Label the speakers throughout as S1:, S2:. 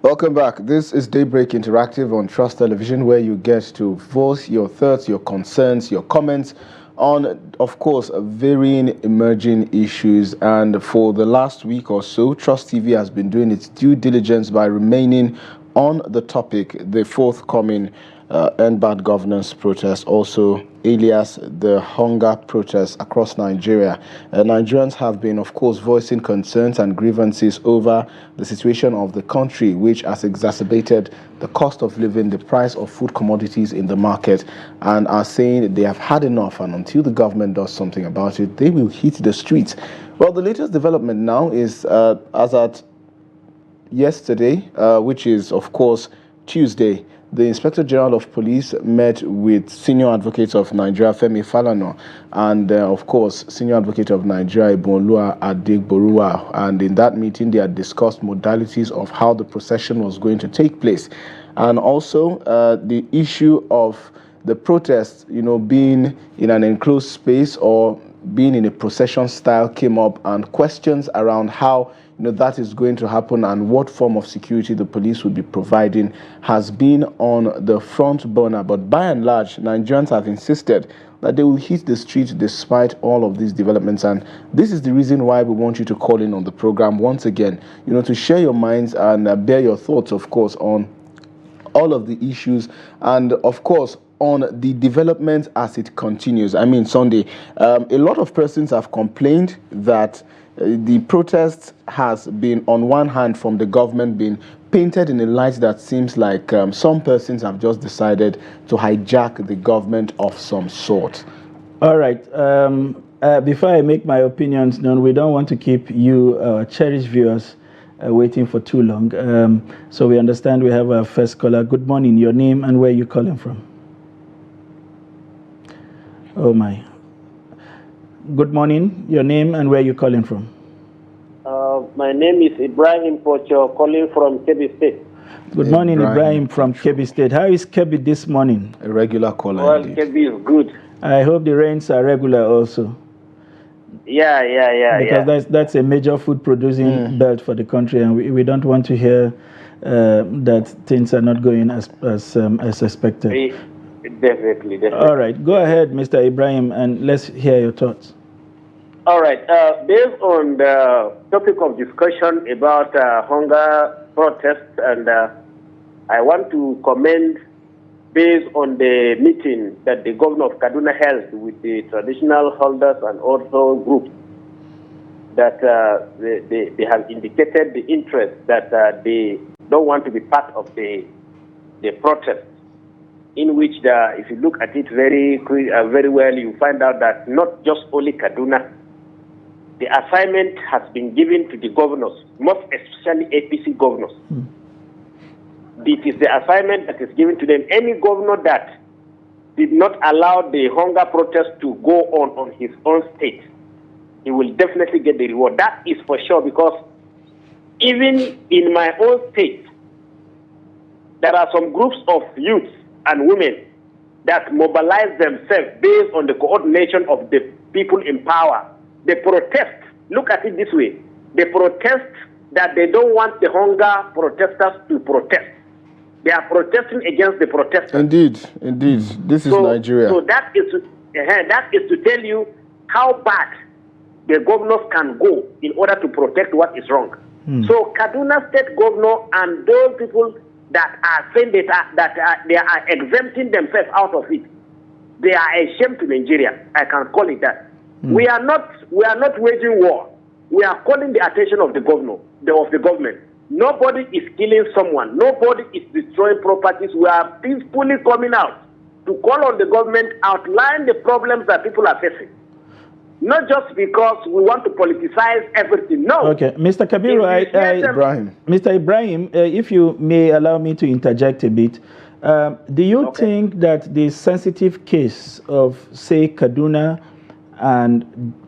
S1: Welcome back. This is Daybreak Interactive on Trust Television, where you get to voice your thoughts, your concerns, your comments on, of course, varying emerging issues. And for the last week or so, Trust TV has been doing its due diligence by remaining on the topic, the forthcoming End Bad Governance protest, also alias the hunger protest across Nigeria. Nigerians have been, of course, voicing concerns and grievances over the situation of the country, which has exacerbated the cost of living, the price of food commodities in the market, and are saying they have had enough, and until the government does something about it, they will hit the streets. Well, the latest development now is, as at yesterday, which is, of course, Tuesday, the Inspector General of Police met with Senior Advocate of Nigeria, Femi Falana, and, of course, Senior Advocate of Nigeria, Ibonlua Adegboruwa. And in that meeting, they had discussed modalities of how the procession was going to take place. And also the issue of the protest, being in an enclosed space or being in a procession style came up, and questions around how that is going to happen and what form of security the police will be providing has been on the front burner. But by and large, Nigerians have insisted that they will hit the streets despite all of these developments. And this is the reason why we want you to call in on the program once again, to share your minds and bear your thoughts, of course, on all of the issues and, of course, on the development as it continues. I mean, Sunday, a lot of persons have complained that the protest has been, on one hand, from the government, been painted in a light that seems like some persons have just decided to hijack the government of some sort.
S2: All right. Before I make my opinions known, we don't want to keep you, cherished viewers, waiting for too long. So we understand we have our first caller. Good morning. Your name and where you're calling from? Oh, my. Good morning. Your name and where you're calling from?
S3: My name is Ibrahim Pocho, calling from Kebbi State.
S2: Good morning, Ibrahim from Kebbi State. How is Kebbi this morning?
S1: A regular caller.
S3: Well,
S1: indeed.
S3: Kebbi is good.
S2: I hope the rains are regular also.
S3: Yeah.
S2: Because that's a major food producing belt for the country, and we don't want to hear that things are not going as expected.
S3: Definitely.
S2: All right, go ahead, Mr. Ibrahim, and let's hear your thoughts.
S3: All right, based on the topic of discussion about hunger protests, and I want to commend, based on the meeting that the governor of Kaduna held with the traditional holders and also groups, that they have indicated the interest that they don't want to be part of the protest, in which, if you look at it very well, you find out that not just only Kaduna, the assignment has been given to the governors, most especially APC governors. It is the assignment that is given to them. Any governor that did not allow the hunger protest to go on his own state, he will definitely get the reward. That is for sure, because even in my own state, there are some groups of youths and women that mobilize themselves based on the coordination of the people in power. They protest. Look at it this way. They protest that they don't want the hunger protesters to protest. They are protesting against the protesters.
S1: Indeed. This is Nigeria.
S3: So that is to tell you how bad the governors can go in order to protect what is wrong. So Kaduna State Governor and those people that are saying that they are exempting themselves out of it, they are a shame to Nigeria. I can call it that. We are not waging war. We are calling the attention of the government. Nobody is killing someone. Nobody is destroying properties. We are peacefully coming out to call on the government, outline the problems that people are facing. Not just because we want to politicize everything. No.
S2: Okay, Mr. Kabiru,
S1: Ibrahim.
S2: Mr. Ibrahim, if you may allow me to interject a bit, do you think that the sensitive case of, say, Kaduna and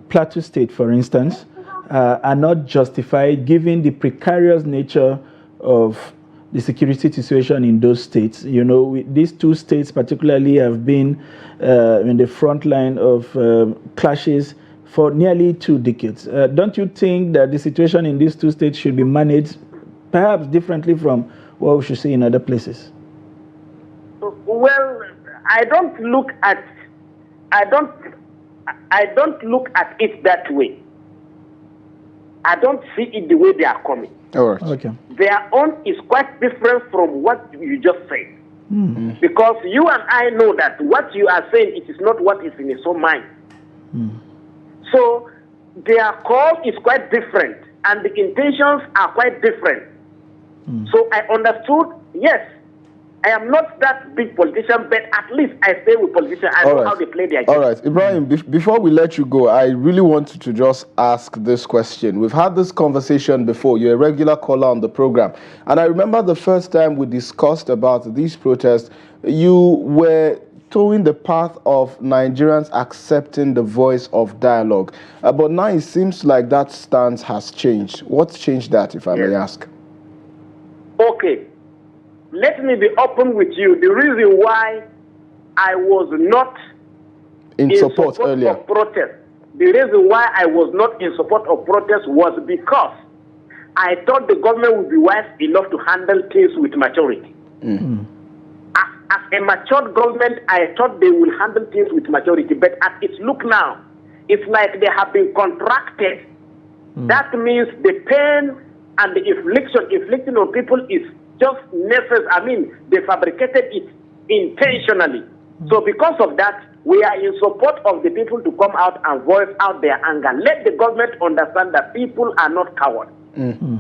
S2: Plateau State, for instance, are not justified given the precarious nature of the security situation in those states? These two states particularly have been in the front line of clashes for nearly 2 decades. Don't you think that the situation in these two states should be managed perhaps differently from what we should see in other places?
S3: Well, I don't look at it that way. I don't see it the way they are coming.
S1: All right.
S2: Okay.
S3: Their own is quite different from what you just said.
S2: Mm.
S3: Because you and I know that what you are saying, it is not what is in his own mind.
S2: Mm.
S3: So their call is quite different, and the intentions are quite different.
S2: Mm.
S3: So I understood, yes, I am not that big politician, but at least I stay with politicians. I know how they play their game.
S1: All right, Ibrahim, before we let you go, I really wanted to just ask this question. We've had this conversation before. You're a regular caller on the program. And I remember the first time we discussed about these protests, you were towing the path of Nigerians accepting the voice of dialogue. But now it seems like that stance has changed. What's changed that, if I may ask?
S3: Okay. Let me be open with you. The reason why I was not
S1: in support earlier
S3: of protest, the reason why I was not in support of protest was because I thought the government would be wise enough to handle things with maturity.
S1: Mm.
S3: As a matured government, I thought they will handle things with maturity. But as it look now, it's like they have been contracted. That means the pain and the inflicting on people is just necessary. I mean, they fabricated it intentionally. So because of that, we are in support of the people to come out and voice out their anger. Let the government understand that people are not cowards.
S1: Mm-hmm.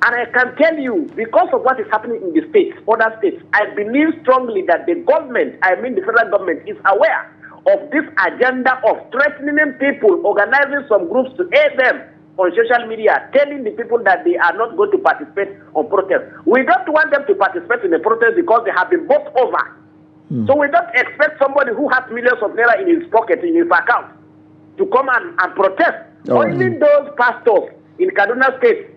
S3: And I can tell you, because of what is happening in the states, other states, I believe strongly that the government, I mean the federal government, is aware of this agenda of threatening people, organizing some groups to aid them on social media, telling the people that they are not going to participate on protest. We don't want them to participate in the protest because they have been bought over. So we don't expect somebody who has millions of naira in his pocket, in his account, to come and protest. Or even those pastors in Kaduna State.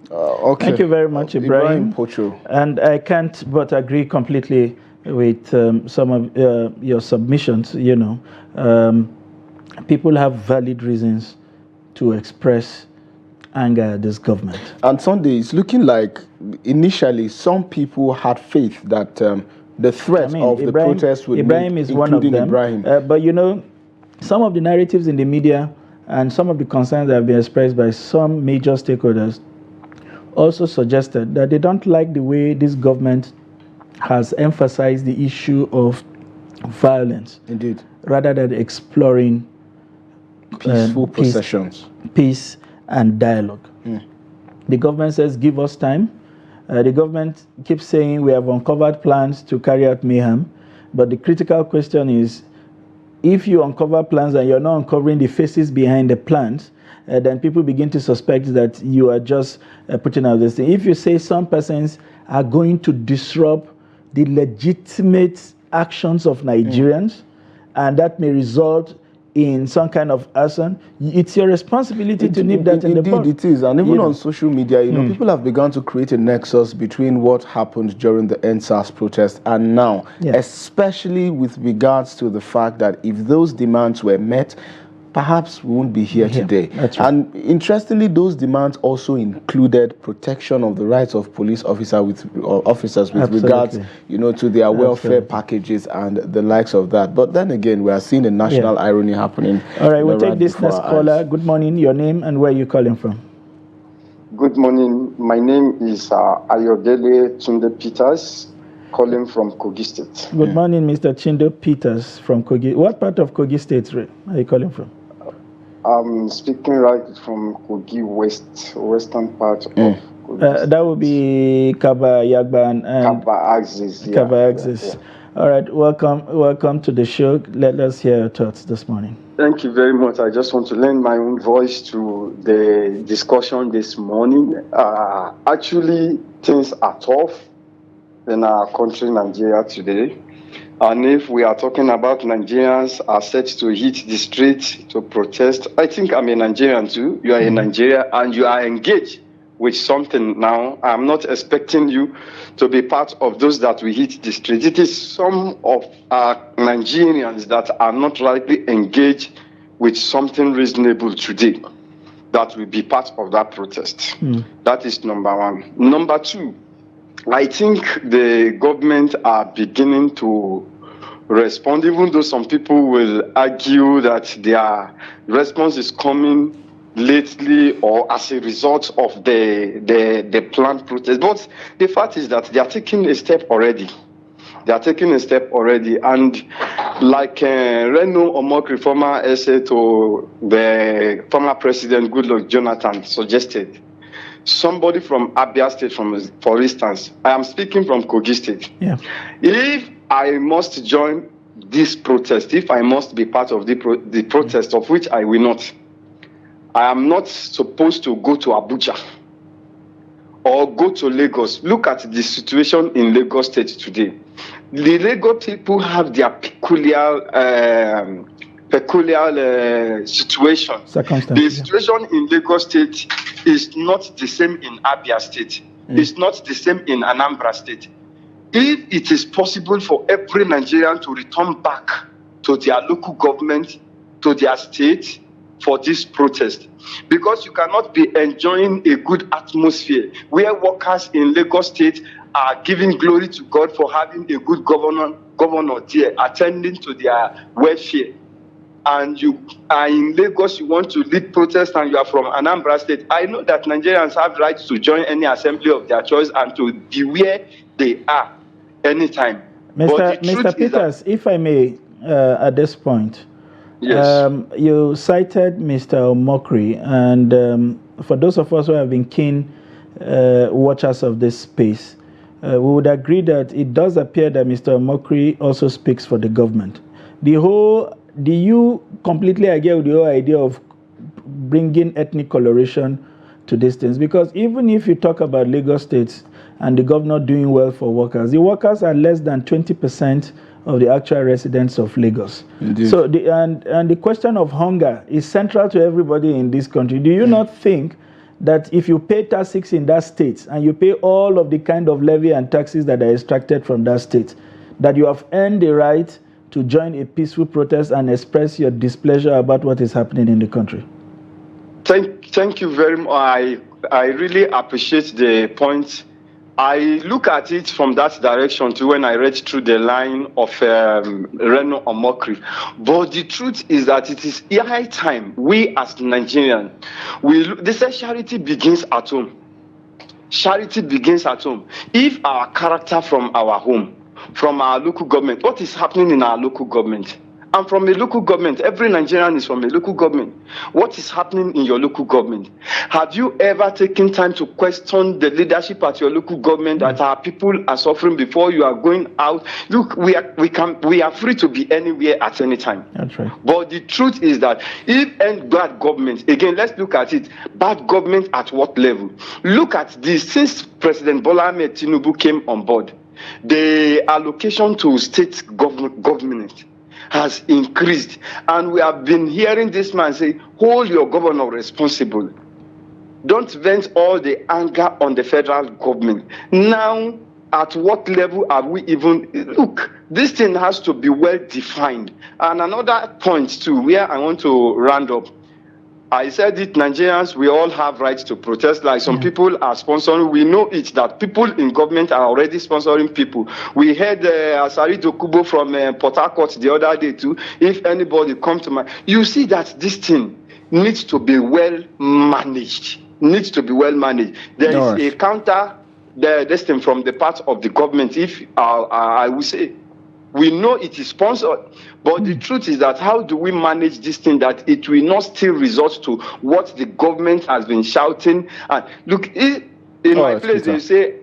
S2: Okay. Thank you very much, Ibrahim.
S1: Pocho.
S2: And I can't but agree completely with some of your submissions. You know, people have valid reasons to express anger at this government.
S1: And Sunday, it's looking like initially some people had faith that the threat of the protest would
S2: Ibrahim is one of them.
S1: Ibrahim.
S2: But you know, some of the narratives in the media and some of the concerns that have been expressed by some major stakeholders also suggested that they don't like the way this government has emphasized the issue of violence.
S1: Indeed.
S2: Rather than exploring
S1: peaceful processions.
S2: Peace and dialogue. The government says, give us time. The government keeps saying we have uncovered plans to carry out mayhem. But the critical question is, if you uncover plans and you're not uncovering the faces behind the plans, then people begin to suspect that you are just putting out this thing. If you say some persons are going to disrupt the legitimate actions of Nigerians, and that may result in some kind of action, it's your responsibility to nip that in the bud.
S1: Indeed, it is. And even on social media, you know, people have begun to create a nexus between what happened during the Sars protest and now, especially with regards to the fact that if those demands were met, perhaps we won't be here today.
S2: That's right.
S1: And interestingly, those demands also included protection of the rights of police officers with regards, you know, to their welfare packages and the likes of that. But then again, we are seeing a national irony happening.
S2: All right, we'll take this next caller. Good morning. Your name and where you're calling from?
S4: Good morning. My name is Ayodele Tunde Peters, calling from Kogi State.
S2: Good morning, Mr. Chindo Peters from Kogi. What part of Kogi State are you calling from?
S4: I'm speaking right from Kogi western part of Kogi.
S2: That would be Kaba Yagba and
S4: Kaba Axis.
S2: Kaba Axis. All right, welcome to the show. Let us hear your thoughts this morning.
S4: Thank you very much. I just want to lend my own voice to the discussion this morning. Actually, things are tough in our country, Nigeria, today. And if we are talking about Nigerians are set to hit the streets to protest, I think I'm a Nigerian too. You are in Nigeria and you are engaged with something now. I'm not expecting you to be part of those that will hit the streets. It is some of our Nigerians that are not rightly engaged with something reasonable today. that will be part of that protest. That is number one. Number two, I think the government are beginning to respond, even though some people will argue that their response is coming lately or as a result of the planned protest. But the fact is that they are taking a step already. They are taking a step already. And like Reno Omokri, former essay to the former president, Goodluck Jonathan, suggested, somebody from Abia State, for instance, I am speaking from Kogi State.
S2: Yeah.
S4: If I must join this protest, if I must be part of the protest, of which I will not, I am not supposed to go to Abuja or go to Lagos. Look at the situation in Lagos State today. The Lagos people have their peculiar situation. The situation in Lagos State is not the same in Abia State. It's not the same in Anambra State. If it is possible for every Nigerian to return back to their local government, to their state for this protest, because you cannot be enjoying a good atmosphere where workers in Lagos State are giving glory to God for having a good governor there, attending to their welfare. And you are in Lagos, you want to lead protest, and you are from Anambra State. I know that Nigerians have rights to join any assembly of their choice and to be where they are anytime.
S2: Mr. Peters, if I may, at this point,
S4: yes.
S2: You cited Mr. Omokri, and for those of us who have been keen watchers of this space, we would agree that it does appear that Mr. Omokri also speaks for the government. Do you completely agree with the whole idea of bringing ethnic coloration to these things? Because even if you talk about Lagos State and the governor doing well for workers, the workers are less than 20% of the actual residents of Lagos.
S1: Indeed.
S2: So the question of hunger is central to everybody in this country. Do you not think that if you pay taxes in that state and you pay all of the kind of levy and taxes that are extracted from that state, that you have earned the right to join a peaceful protest and express your displeasure about what is happening in the country?
S4: Thank you very much. I really appreciate the point. I look at it from that direction too when I read through the line of Reno Omokri. But the truth is that it is high time we as Nigerians, they say charity begins at home. Charity begins at home. If our character from our home, from our local government, what is happening in our local government? I'm from a local government. Every Nigerian is from a local government. What is happening in your local government? Have you ever taken time to question the leadership at your local government that our people are suffering before you are going out? Look, we are free to be anywhere at any time.
S2: That's right.
S4: But the truth is that if bad government, again, let's look at it. Bad government at what level? Look at this. Since President Bola Ahmed Tinubu came on board, the allocation to state government has increased, and we have been hearing this man say, hold your governor responsible. Don't vent all the anger on the federal government. Now, at what level are we even? Look, this thing has to be well defined. And another point too, where I want to round up. I said it, Nigerians, we all have rights to protest. Like some people are sponsoring. We know it that people in government are already sponsoring people. We heard Asari Dokubo from Port Harcourt the other day too. If anybody come to my, you see that this thing needs to be well managed. Needs to be well managed. There is a counter this thing from the part of the government. If I would say, we know it is sponsored, but the truth is that how do we manage this thing that it will not still resort to what the government has been shouting? And look, in my place, they say,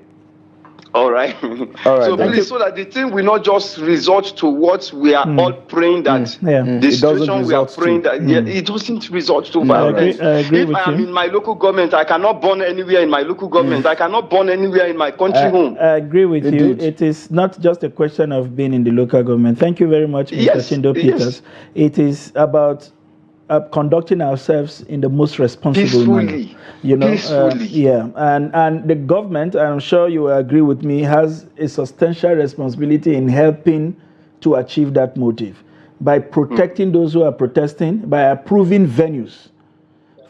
S4: all right. So please, so that the thing will not just resort to what we are all praying that the situation we are praying that it doesn't resort to violence.
S2: I agree
S4: if I am in my local government, I cannot burn anywhere in my local government. I cannot burn anywhere in my country home.
S2: I agree with you. It is not just a question of being in the local government. Thank you very much, Mr. Chindo Peters. It is about conducting ourselves in the most responsible manner. You know, and the government, I'm sure you will agree with me, has a substantial responsibility in helping to achieve that motive by protecting those who are protesting, by approving venues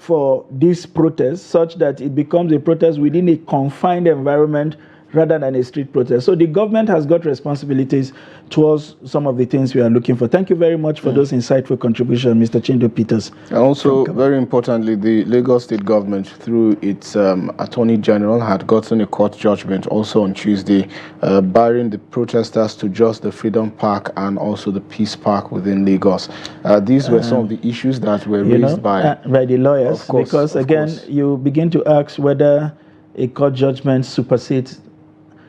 S2: for this protest such that it becomes a protest within a confined environment rather than a street protest. So the government has got responsibilities towards some of the things we are looking for. Thank you very much for those insightful contributions, Mr. Chindo Peters.
S1: And also, very importantly, the Lagos State government, through its Attorney General, had gotten a court judgment also on Tuesday, barring the protesters to just the Freedom Park and also the Peace Park within Lagos. These were some of the issues that were raised by
S2: the lawyers,
S1: of course,
S2: because again, you begin to ask whether a court judgment supersedes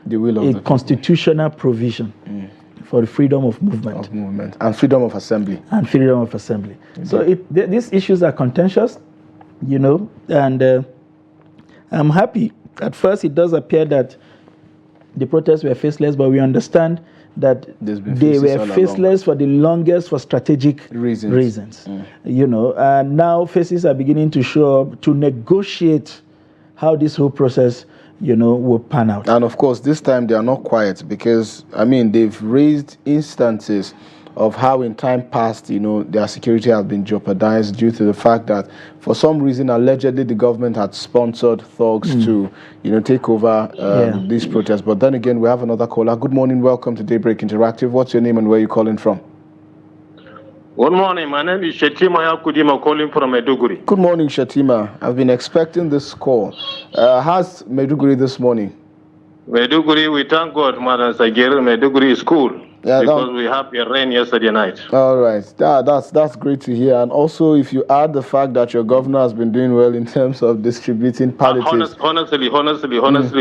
S1: the will of
S2: a constitutional provision for the freedom of movement.
S1: And freedom of assembly.
S2: So these issues are contentious, and I'm happy. At first, it does appear that the protests were faceless, but we understand that they were faceless for the longest for strategic reasons. And now faces are beginning to show up to negotiate how this whole process will pan out.
S1: And of course, this time they are not quiet, because, they've raised instances of how in time past, their security has been jeopardized due to the fact that for some reason, allegedly, the government had sponsored thugs to, take over these protests. But then again, we have another caller. Good morning. Welcome to Daybreak Interactive. What's your name and where are you calling from?
S5: Good morning. My name is Shetima Yakudima, calling from Maiduguri.
S1: Good morning, Shetima. I've been expecting this call. How's Maiduguri this morning?
S5: Maiduguri, we thank God, Madam Sagir. Maiduguri is cool. Because we have a rain yesterday night.
S1: All right, that's great to hear. And also, if you add the fact that your governor has been doing well in terms of distributing palliatives.
S5: Honestly,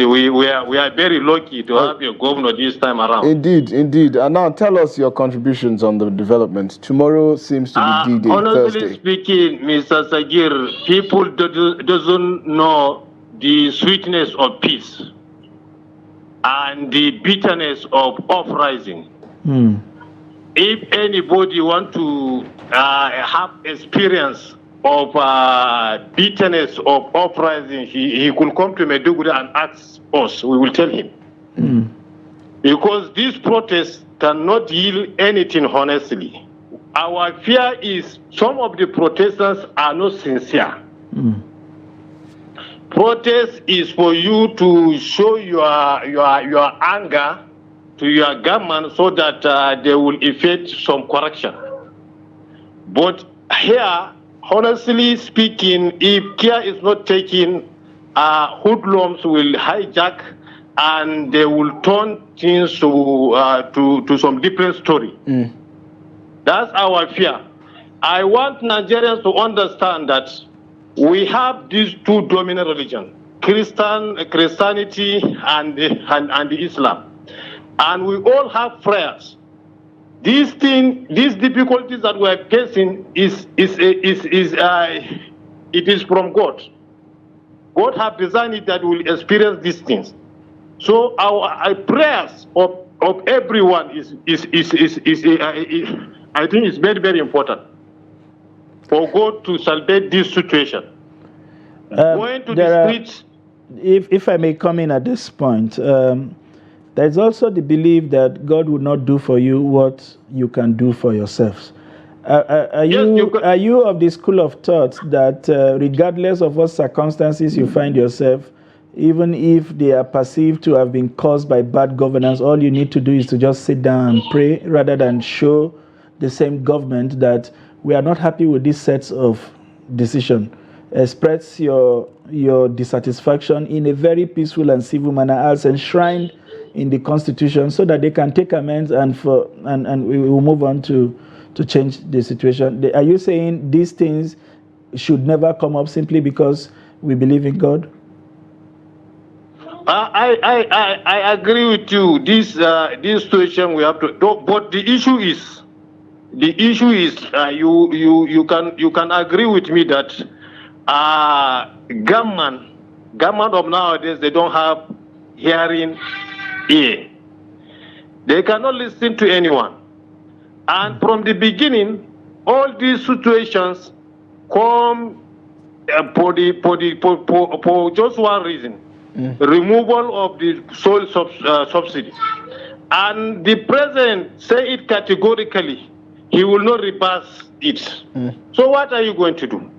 S5: we are very lucky to have your governor this time around.
S1: Indeed. And now tell us your contributions on the development. Tomorrow seems to be D-Day,
S5: honestly
S1: Thursday.
S5: Speaking, Mr. Sagir, people doesn't know the sweetness of peace and the bitterness of uprising. If anybody want to have experience of bitterness of uprising, he could come to Maiduguri and ask us. We will tell him. Because these protests cannot yield anything honestly. Our fear is some of the protesters are not sincere. Protest is for you to show your anger to your government so that they will effect some correction. But here, honestly speaking, if care is not taken, hoodlums will hijack and they will turn things to some different story. That's our fear. I want Nigerians to understand that we have these two dominant religions, Christianity and Islam. And we all have prayers. These difficulties that we are facing it is from God. God has designed it that we will experience these things. So our prayers of everyone I think is very, very important for God to salvate this situation. Going to the streets.
S2: If I may come in at this point. There's also the belief that God will not do for you what you can do for yourselves. Are you of the school of thought that regardless of what circumstances you find yourself, even if they are perceived to have been caused by bad governance, all you need to do is to just sit down and pray rather than show the same government that we are not happy with these sets of decisions? Express your dissatisfaction in a very peaceful and civil manner as enshrined in the Constitution, so that they can take amends and we will move on to change the situation. Are you saying these things should never come up simply because we believe in God?
S5: I agree with you. This situation we have to. But the issue is you can agree with me that government of nowadays, they don't have hearing ear. They cannot listen to anyone. And from the beginning, all these situations come for just one reason: removal of the soil subsidy. And the president say it categorically, he will not reverse it. So what are you going to do?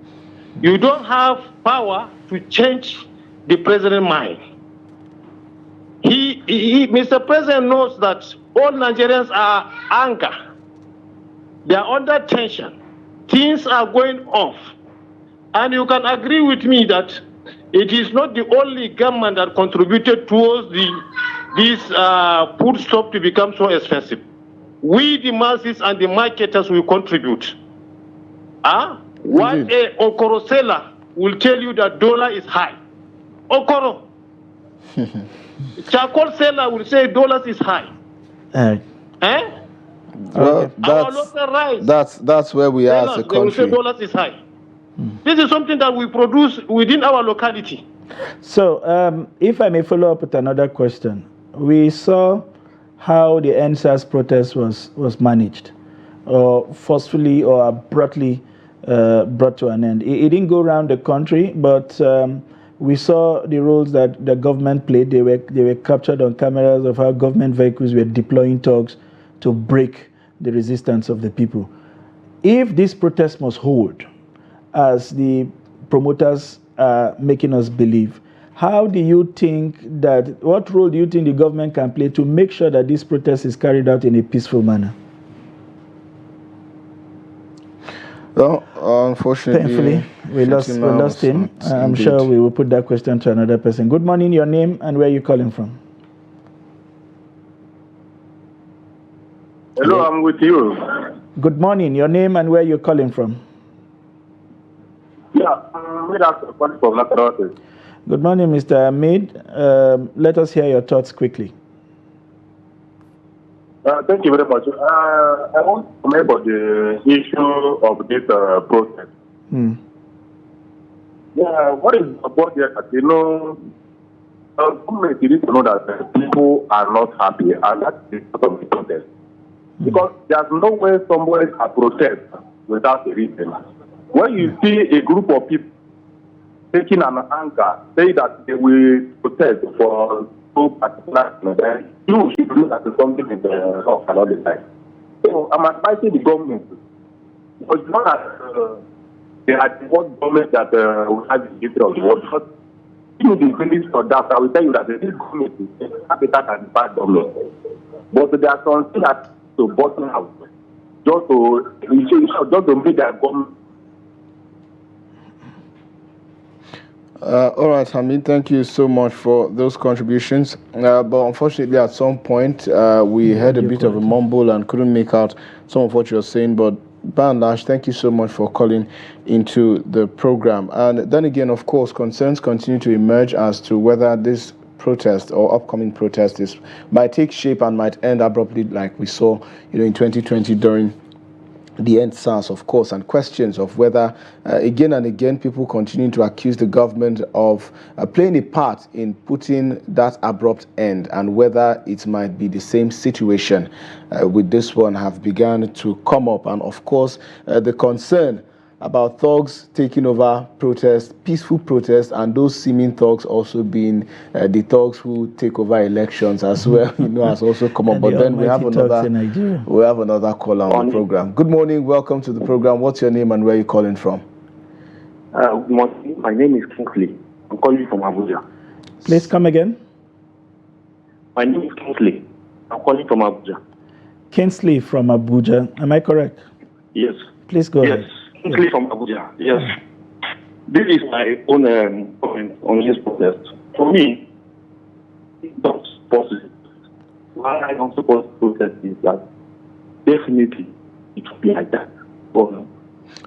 S5: You don't have power to change the president's mind. Mr. President knows that all Nigerians are anger. They are under tension. Things are going off. And you can agree with me that it is not the only government that contributed towards this food stuff to become so expensive. We, the masses and the marketers, will contribute. What a Okoro seller will tell you that dollar is high. Okoro. Charcoal seller will say dollars is high.
S1: Well, that's where we are as a country.
S5: They will say dollars is high. This is something that we produce within our locality.
S2: So, if I may follow up with another question, we saw how the NSAS protest was managed, or forcefully or abruptly brought to an end. It didn't go around the country, but we saw the roles that the government played. They were captured on cameras of how government vehicles were deploying thugs to break the resistance of the people. If this protest must hold, as the promoters are making us believe, how do you think what role do you think the government can play to make sure that this protest is carried out in a peaceful manner?
S1: Well, unfortunately,
S2: painfully, we lost him. I'm sure we will put that question to another person. Good morning, your name and where are you calling from?
S6: Hello, I'm with you.
S2: Good morning, your name and where are you calling from?
S6: Yeah, I'm calling from Latarate.
S2: Good morning, Mr. Ahmed. Let us hear your thoughts quickly.
S6: Thank you very much. I want to comment about the issue of this protest. Yeah, what is about that? Government needs to know that people are not happy, and that's the part of the protest. Because there's no way somebody can protest without a reason. When you see a group of people taking an anger, say that they will protest for so particular, then you should look at something in the law and all the time. So I'm advising the government, because it's not that they are the one government that will have the history of the world. Because even the finish for that, I will tell you that this government is better than the bad government. But there are some things that to bottom out, just to make their government.
S1: All right, Hamid, thank you so much for those contributions. But unfortunately, at some point, we heard a bit of a mumble and couldn't make out some of what you were saying. But by and large, thank you so much for calling into the program. And then again, of course, concerns continue to emerge as to whether this protest or upcoming protest might take shape and might end abruptly, like we saw, in 2020 during the end Sars, of course, and questions of whether again and again people continue to accuse the government of playing a part in putting that abrupt end, and whether it might be the same situation with this one have begun to come up. And of course, the concern about thugs taking over protests, peaceful protests, and those seeming thugs also being the thugs who take over elections as well, has also come up. But then we have another caller on the program. Good morning, welcome to the program. What's your name and where are you calling from?
S7: Good morning. My name is Kingsley. I'm calling from Abuja.
S2: Please come again.
S7: My name is Kingsley. I'm calling from Abuja.
S2: Kingsley from Abuja. Am I correct?
S7: Yes.
S2: Please go ahead.
S7: Kingsley from Abuja. Yes. This is my own comment on this protest. For me, it's not possible. Why I don't support protest is that definitely it will be like that.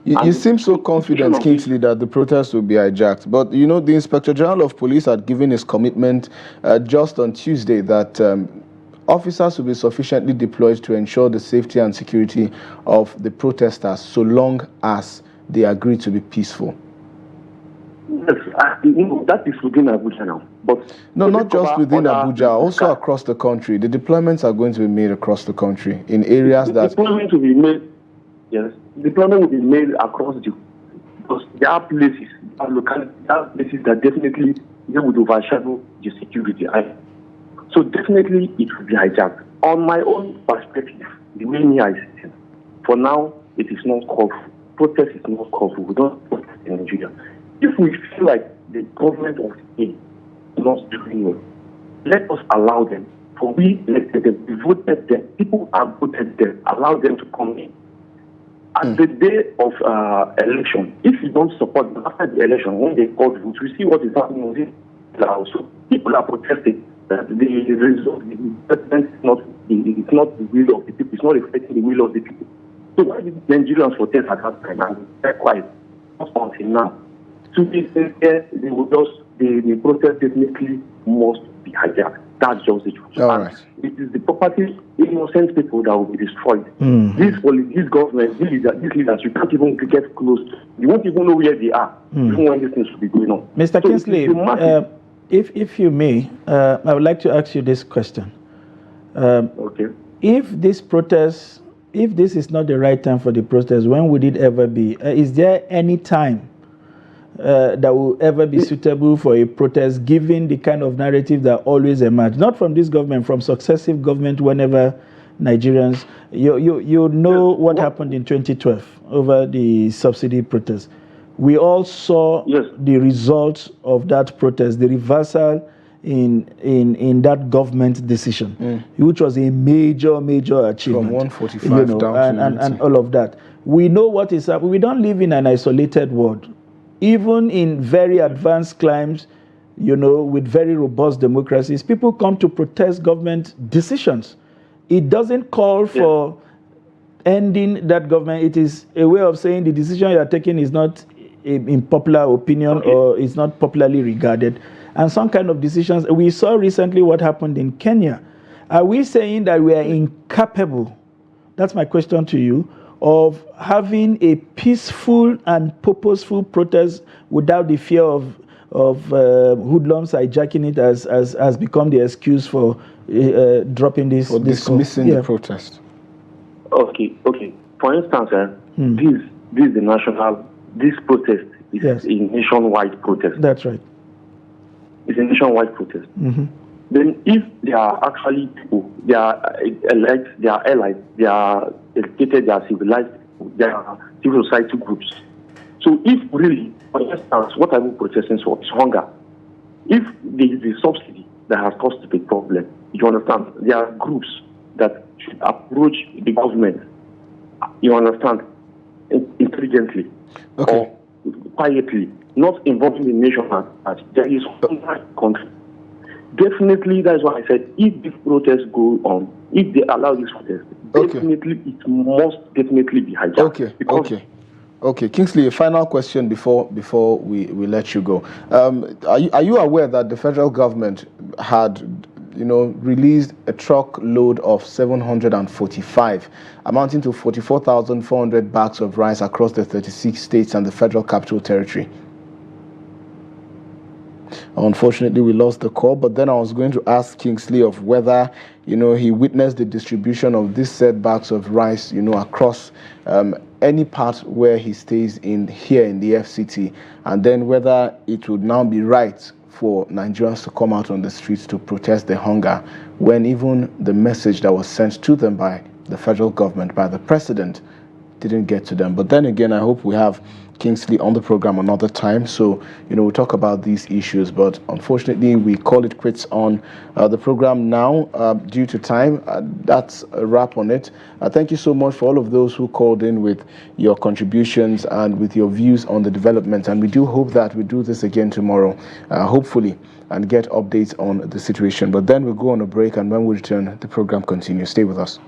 S1: You seem so confident, Kingsley, that the protest will be hijacked. But the Inspector General of Police had given his commitment just on Tuesday that officers will be sufficiently deployed to ensure the safety and security of the protesters so long as they agree to be peaceful.
S7: Yes, that is within Abuja now. But
S1: no, not just within Abuja, also across the country. The deployments are going to be made across the country in areas that...
S7: Deployment will be made, yes. Deployment will be made across because there are places, places that definitely they would overshadow the security. So definitely it will be hijacked. On my own perspective, the way I see it, for now, it is not called for. Protest is not called for. We don't protest in Nigeria. If we feel like the government of state is not doing well, let us allow them. For we elected them, we voted them, people have voted them, allow them to come in. At the day of election, if you don't support them after the election, when they call votes, we see what is happening in this also. People are protesting that the result, the president is not the will of the people, it's not reflecting the will of the people. So why did Nigerians protest at that time and they're quiet? Not until now. To be sincere, they will just the protest definitely must be hijacked. That's just the truth.
S1: All right.
S7: It is the property innocent people that will be destroyed. This government, these leaders, you can't even get close. You won't even know where they are, even when these things should be going on.
S2: Mr. Kingsley, if you may, I would like to ask you this question.
S7: Okay.
S2: If this is not the right time for the protest, when would it ever be? Is there any time that will ever be suitable for a protest, given the kind of narrative that always emerge, not from this government, from successive government, whenever Nigerians, you know what happened in 2012 over the subsidy protest. We all saw the results of that protest, the reversal in that government decision, which was a major achievement.
S1: From 145 down to
S2: and all of that. We know what is happening. We don't live in an isolated world. Even in very advanced climes, with very robust democracies, people come to protest government decisions. It doesn't call for ending that government. It is a way of saying the decision you are taking is not in popular opinion or is not popularly regarded. And some kind of decisions. We saw recently what happened in Kenya. Are we saying that we are incapable? That's my question to you, of having a peaceful and purposeful protest without the fear of hoodlums hijacking it as become the excuse for dropping this.
S1: For dismissing the protest.
S7: Okay. For instance, this is the national. This protest is a nationwide protest.
S2: That's right.
S7: It's a nationwide protest. Then, if there are actually people, they are elect, they are allies, they are educated, they are civilized, they are civil society groups. So, if really, for instance, what I will protesting for is hunger. If there is a subsidy that has caused the problem, you understand, there are groups that should approach the government, you understand, intelligently or quietly, not involving the nation as there is hunger in the country. Definitely, that's why I said, if this protest go on, if they allow this protest, definitely it must definitely be hijacked.
S1: Okay, Kingsley, a final question before we let you go. Are you aware that the federal government had released a truckload of 745, amounting to 44,400 bags of rice across the 36 states and the Federal Capital Territory? Unfortunately, we lost the call, but then I was going to ask Kingsley of whether, he witnessed the distribution of these said bags of rice, across any part where he stays here in the FCT, and then whether it would now be right for Nigerians to come out on the streets to protest the hunger, when even the message that was sent to them by the federal government, by the president, didn't get to them. But then again, I hope we have Kingsley on the program another time, so we'll talk about these issues. But unfortunately, we call it quits on the program now due to time. That's a wrap on it. Thank you so much for all of those who called in with your contributions and with your views on the developments, and we do hope that we do this again tomorrow, hopefully, and get updates on the situation. But then we'll go on a break, and when we return, the program continues. Stay with us.